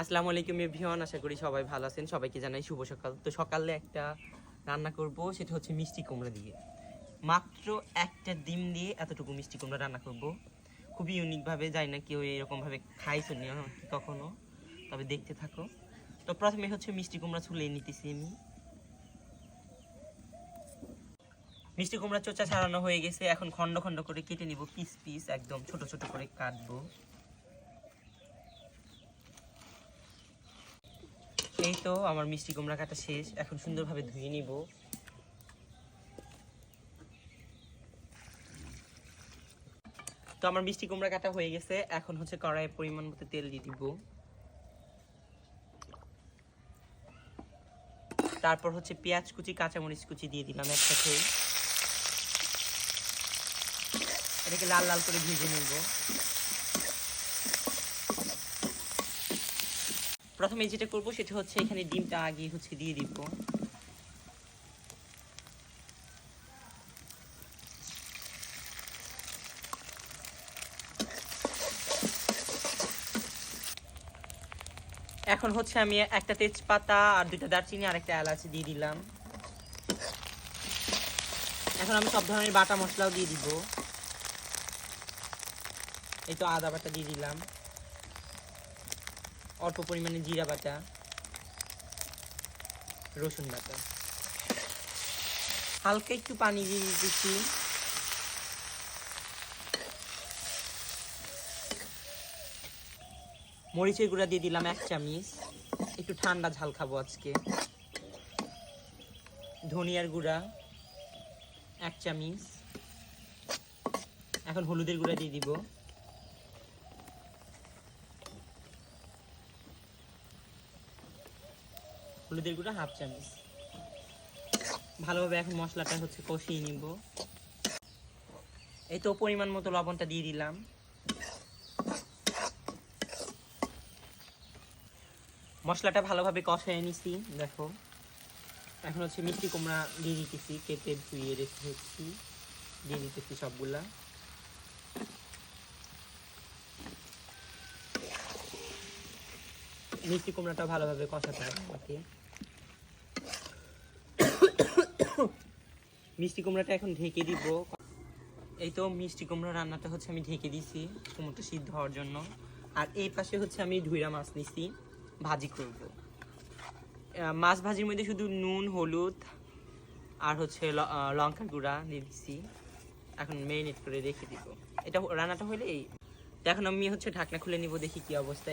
আসসালামু আলাইকুম এভরিওয়ান, আশা করি সবাই ভালো আছেন। সবাইকে জানাই শুভ সকাল। তো সকালে একটা রান্না করব, সেটা হচ্ছে মিষ্টি কুমড়া দিয়ে। মাত্র একটা ডিম দিয়ে এতটুকু মিষ্টি কুমড়া রান্না করব, খুবই ইউনিকভাবে। জানি না কেউ এরকমভাবে খাইছো নি কি কখনো, তবে দেখতে থাকো। তো প্রথমে হচ্ছে মিষ্টি কুমড়া ছুলে নিতেছি আমি। মিষ্টি কুমড়া চোচা ছাড়ানো হয়ে গেছে, এখন খন্ড খন্ড করে কেটে নিব, পিস পিস একদম ছোট ছোট করে কাটবো। এই তো আমার মিষ্টি কুমড়া কাটা শেষ, এখন সুন্দরভাবে ধুয়ে নিব। তো আমার মিষ্টি কুমড়া কাটা হয়ে গেছে, এখন হচ্ছে কড়াইয়ে পরিমাণ মতো তেল দিয়ে দিব। তারপর হচ্ছে পেঁয়াজ কুচি কাঁচামরিচ কুচি দিয়ে দিলাম একসাথে। এটাকে লাল লাল করে ভেজে নেব। প্রথমে যেটা করব সেটা হচ্ছে এখানে ডিমটা আগে হচ্ছে দিয়ে দিব। এখন হচ্ছে আমি একটা তেজপাতা আর দুইটা দারচিনি আর একটা এলাচ দিয়ে দিলাম। এখন আমি সব ধরনের বাটা মশলাও দিয়ে দিব। এই তো আদা বাটা দিয়ে দিলাম, অল্প পরিমাণে জিরা বাটা, রসুন বাটা, হালকা একটু পানি দিয়ে দিচ্ছি। মরিচের গুঁড়া দিয়ে দিলাম 1 চামচ, একটু ঠান্ডা ঝাল খাবো আজকে। ধনিয়ার গুঁড়া 1 চামচ। এখন হলুদের গুঁড়া দিয়ে দিব। হলুদের গুঁড়া 1/2 চামচ। ভালোভাবে এখন মশলাটা হচ্ছে কষিয়ে নিব। এই তো পরিমাণ মতো লবণটা দিয়ে দিলাম। মশলাটা ভালোভাবে কষিয়ে নিছি, দেখো। এখন হচ্ছে মিষ্টি কুমড়া দিয়ে দিতেছি, কেটে ধুয়ে রেখেছি, দিয়ে দিতেছি সবগুলা। মিষ্টি কুমড়াটা ভালোভাবে কষাতে হবে আমাকে। মিষ্টি কুমড়াটা এখন ঢেকে দিব। এই তো মিষ্টি কুমড়া রান্নাটা হচ্ছে আমি ঢেকে দিছি কুমড়োটা সিদ্ধ হওয়ার জন্য। আর এই পাশে হচ্ছে আমি ধুইরা মাছ নিছি, ভাজি করব। মাছ ভাজির মধ্যে শুধু নুন হলুদ আর হচ্ছে লঙ্কার গুঁড়া দিয়ে দিচ্ছি। এখন মেরিনেট করে রেখে দিব। এটা রান্নাটা হলে এখন আমি হচ্ছে ঢাকনা খুলে নিব, দেখি কি অবস্থা।